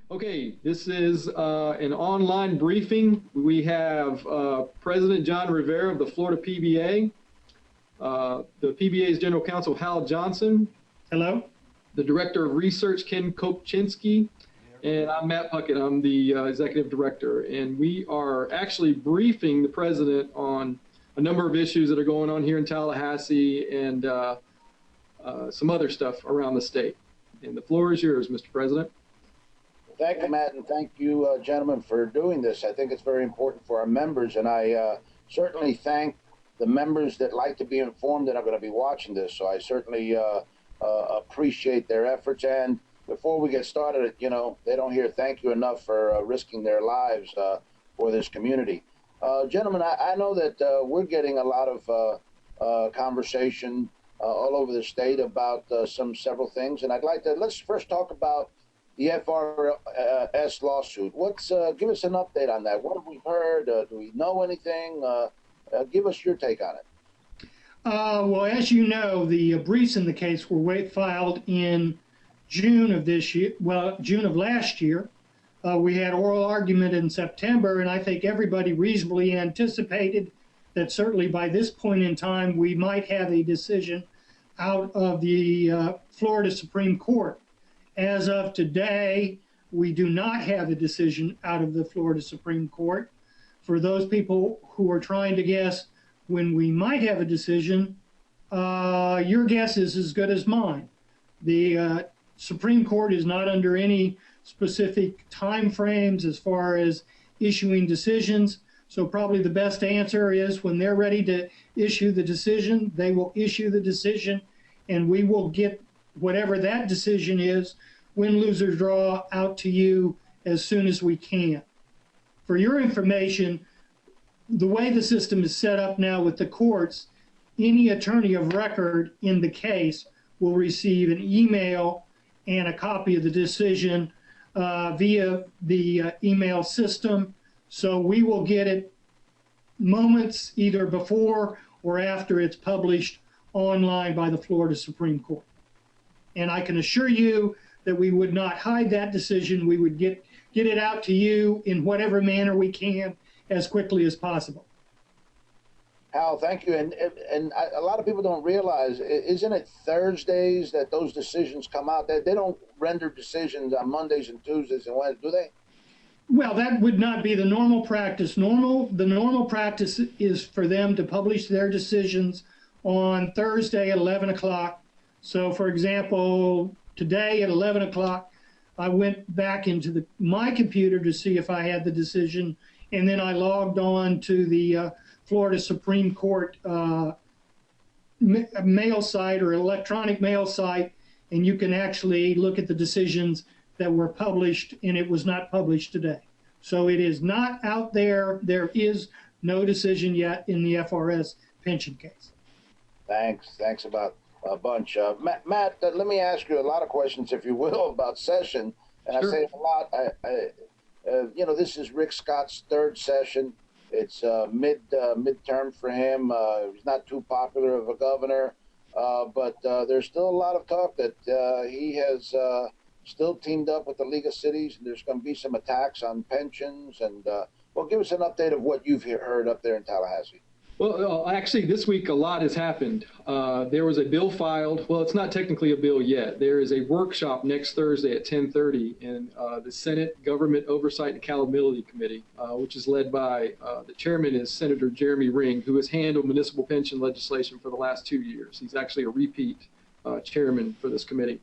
Okay, this is an online briefing. We have President John Rivera of the Florida PBA, the PBA's General Counsel Hal Johnson. Hello. The Director of Research Ken Kopczynski, and I'm Matt Puckett. I'm the Executive Director, and we are actually briefing the President on a number of issues that are going on here in Tallahassee and some other stuff around the state. And the floor is yours, Mr. President. Thank you, Matt, and thank you, gentlemen, for doing this. I think it's very important for our members, and I certainly thank the members that like to be informed and are going to be watching this. So I certainly appreciate their efforts. And before we get started, you know, they don't hear thank you enough for risking their lives for this community. Gentlemen, I know that we're getting a lot of conversation all over the state about several things, and I'd like to let's first talk about the FRS lawsuit. Give us an update on that. What have we heard? Do we know anything? Give us your take on it. Well, as you know, the briefs in the case were filed in June of this year. Well, June of last year. We had oral argument in September, and I think everybody reasonably anticipated that certainly by this point in time we might have a decision out of the Florida Supreme Court. As of today, we do not have a decision out of the Florida Supreme Court. For those people who are trying to guess when we might have a decision, your guess is as good as mine. The Supreme Court is not under any specific time frames as far as issuing decisions. So probably the best answer is when they're ready to issue the decision, they will issue the decision, and we will get whatever that decision is, win, lose, or draw, out to you as soon as we can. For your information, the way the system is set up now with the courts, any attorney of record in the case will receive an email and a copy of the decision via the email system. So we will get it moments either before or after it's published online by the Florida Supreme Court. And I can assure you that we would not hide that decision. We would get it out to you in whatever manner we can as quickly as possible. Hal, thank you. And a lot of people don't realize, isn't it Thursdays that those decisions come out? They don't render decisions on Mondays and Tuesdays and Wednesdays, do they? Well, that would not be the normal practice. The normal practice is for them to publish their decisions on Thursday at 11 o'clock. So, for example, today at 11 o'clock, I went back into my computer to see if I had the decision, and then I logged on to the Florida Supreme Court mail site or electronic mail site, and you can actually look at the decisions that were published, and it was not published today. So it is not out there. There is no decision yet in the FRS pension case. Thanks about a bunch. Matt, let me ask you a lot of questions, if you will, about session. And sure. I say it a lot. You know, this is Rick Scott's third session. It's midterm for him. He's not too popular of a governor, but there's still a lot of talk that he has still teamed up with the League of Cities, and there's going to be some attacks on pensions. And well, give us an update of what you've heard up there in Tallahassee. Well, actually, this week a lot has happened. There was a bill filed. Well, it's not technically a bill yet. There is a workshop next Thursday at 10:30 in the Senate Government Oversight and Accountability Committee, which is led by the chairman is Senator Jeremy Ring, who has handled municipal pension legislation for the last 2 years. He's actually a repeat chairman for this committee.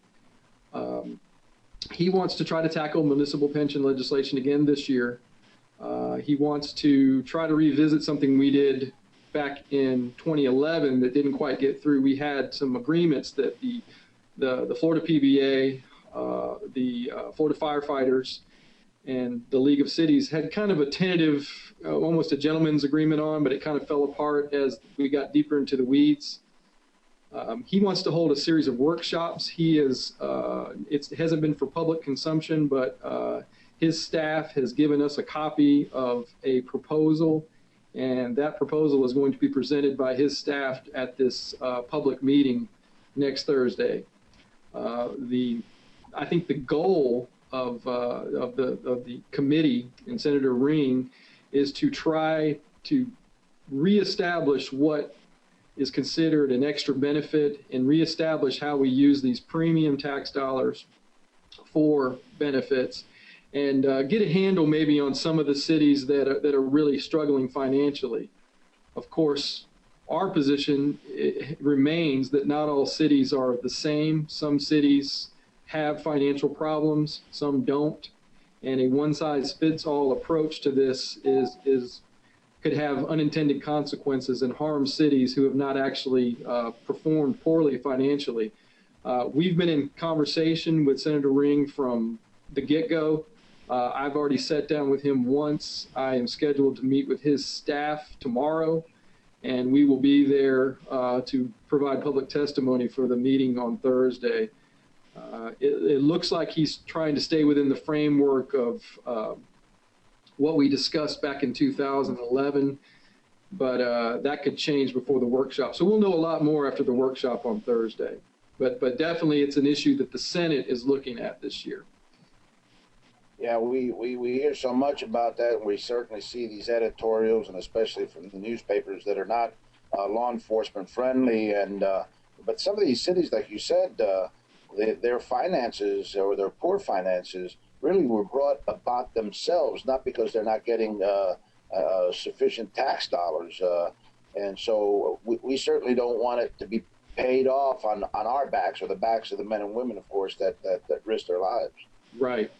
He wants to try to tackle municipal pension legislation again this year. He wants to try to revisit something we did back in 2011 that didn't quite get through. We had some agreements that the Florida PBA, the Florida firefighters, and the League of Cities had kind of a tentative, almost a gentleman's agreement on, but it kind of fell apart as we got deeper into the weeds. He wants to hold a series of workshops. He is, it hasn't been for public consumption, but his staff has given us a copy of a proposal, and that proposal is going to be presented by his staff at this public meeting next Thursday. I think the goal of the committee and Senator Ring is to try to reestablish what is considered an extra benefit and reestablish how we use these premium tax dollars for benefits, and get a handle maybe on some of the cities that are really struggling financially. Of course, our position remains that not all cities are the same. Some cities have financial problems, some don't, and a one-size-fits-all approach to this could have unintended consequences and harm cities who have not actually performed poorly financially. We've been in conversation with Senator Ring from the get-go. I've already sat down with him once. I am scheduled to meet with his staff tomorrow, and we will be there to provide public testimony for the meeting on Thursday. It looks like he's trying to stay within the framework of what we discussed back in 2011, but that could change before the workshop. So we'll know a lot more after the workshop on Thursday. But definitely it's an issue that the Senate is looking at this year. Yeah, we hear so much about that, and we certainly see these editorials, and especially from the newspapers that are not law enforcement friendly. And but some of these cities, like you said, their finances or their poor finances really were brought about themselves, not because they're not getting sufficient tax dollars. And so we certainly don't want it to be paid off on our backs or the backs of the men and women, of course, that risk their lives. Right.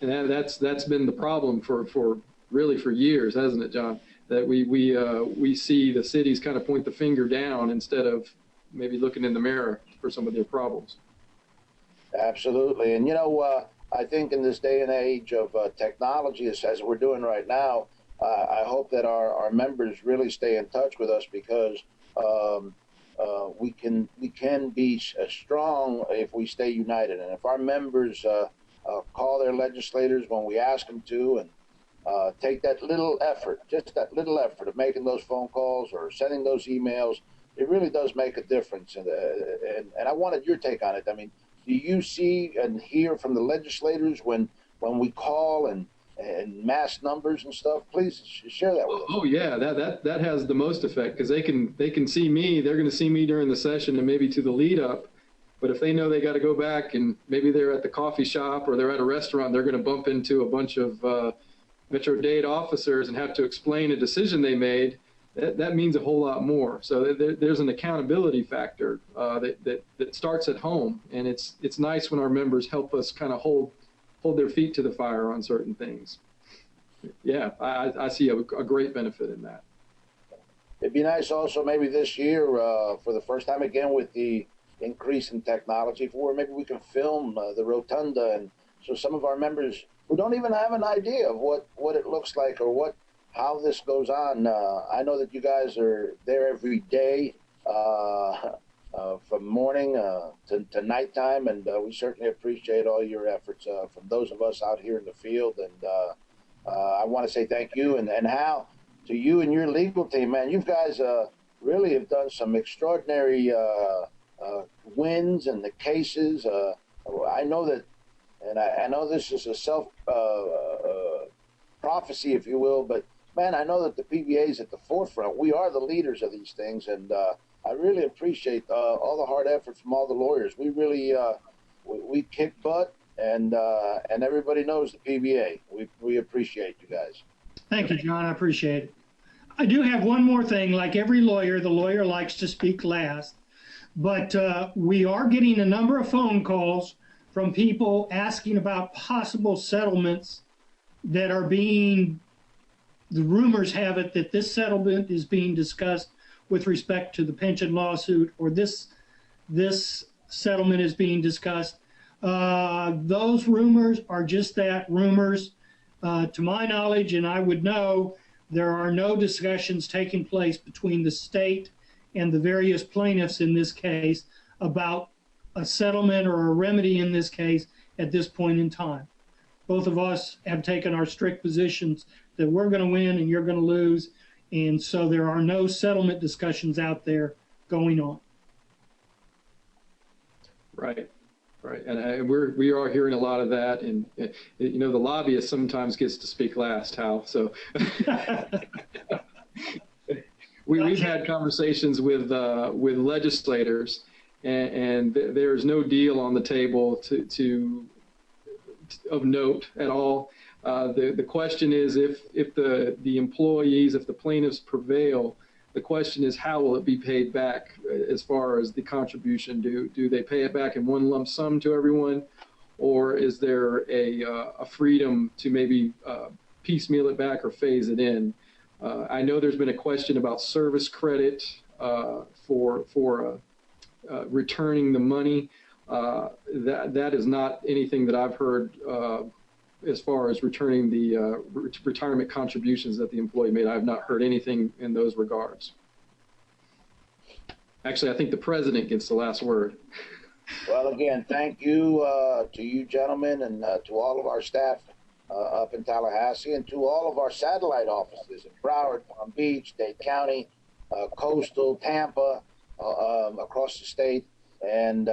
And that's been the problem for years, hasn't it, John? That we see the cities kind of point the finger down instead of maybe looking in the mirror for some of their problems. Absolutely. And, I think in this day and age of technology, as we're doing right now, I hope that our members really stay in touch with us, because we can be strong if we stay united. And if our members call their legislators when we ask them to, and take that little effort, just that little effort of making those phone calls or sending those emails, it really does make a difference. And I wanted your take on it. I mean, do you see and hear from the legislators when we call and mass numbers and stuff? Please share that with us. Oh yeah, that has the most effect, because they can see me. They're going to see me during the session and maybe to the lead up. But if they know they got to go back and maybe they're at the coffee shop or they're at a restaurant, they're going to bump into a bunch of Metro-Dade officers and have to explain a decision they made. That means a whole lot more. So there's an accountability factor that starts at home, and it's nice when our members help us kind of hold their feet to the fire on certain things. Yeah, I see a great benefit in that. It'd be nice also maybe this year, for the first time again with the increase in technology, maybe we can film the Rotunda, and so some of our members who don't even have an idea of what it looks like or how this goes on. I know that you guys are there every day, from morning to nighttime, and we certainly appreciate all your efforts from those of us out here in the field. And I want to say thank you, and Hal, to you and your legal team, man. You guys really have done some extraordinary wins in the cases. I know that, and I know this is a self prophecy, if you will, but man, I know that the PBA is at the forefront. We are the leaders of these things, and I really appreciate all the hard effort from all the lawyers. We really we kick butt, and everybody knows the PBA. We appreciate you guys. Thank you, John. I appreciate it. I do have one more thing. Like every lawyer, the lawyer likes to speak last, but we are getting a number of phone calls from people asking about possible settlements that are being. The rumors have it that this settlement is being discussed with respect to the pension lawsuit, or this settlement is being discussed. Those rumors are just that, rumors. To my knowledge, and I would know, there are no discussions taking place between the state and the various plaintiffs in this case about a settlement or a remedy in this case at this point in time. Both of us have taken our strict positions that we're going to win and you're going to lose, and so there are no settlement discussions out there going on. Right. Right, and we are hearing a lot of that, and you know, the lobbyist sometimes gets to speak last, Hal. So we've had conversations with legislators, and there's no deal on the table of note at all. The question is, if the employees, if the plaintiffs prevail, the question is, how will it be paid back as far as the contribution? Do they pay it back in one lump sum to everyone, or is there a freedom to maybe piecemeal it back or phase it in? I know there's been a question about service credit for returning the money. That is not anything that I've heard as far as returning the retirement contributions that the employee made. I have not heard anything in those regards. Actually, I think the president gets the last word. Well, again, thank you to you gentlemen, and to all of our staff up in Tallahassee, and to all of our satellite offices in Broward, Palm Beach, Dade County, Coastal, Tampa, across the state. And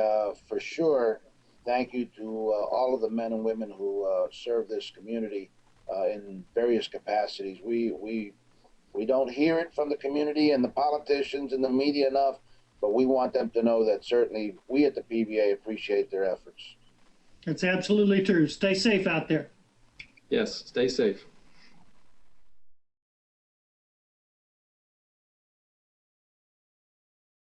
for sure, thank you to all of the men and women who serve this community in various capacities. We don't hear it from the community and the politicians and the media enough, but we want them to know that certainly we at the PBA appreciate their efforts. That's absolutely true. Stay safe out there. Yes, stay safe.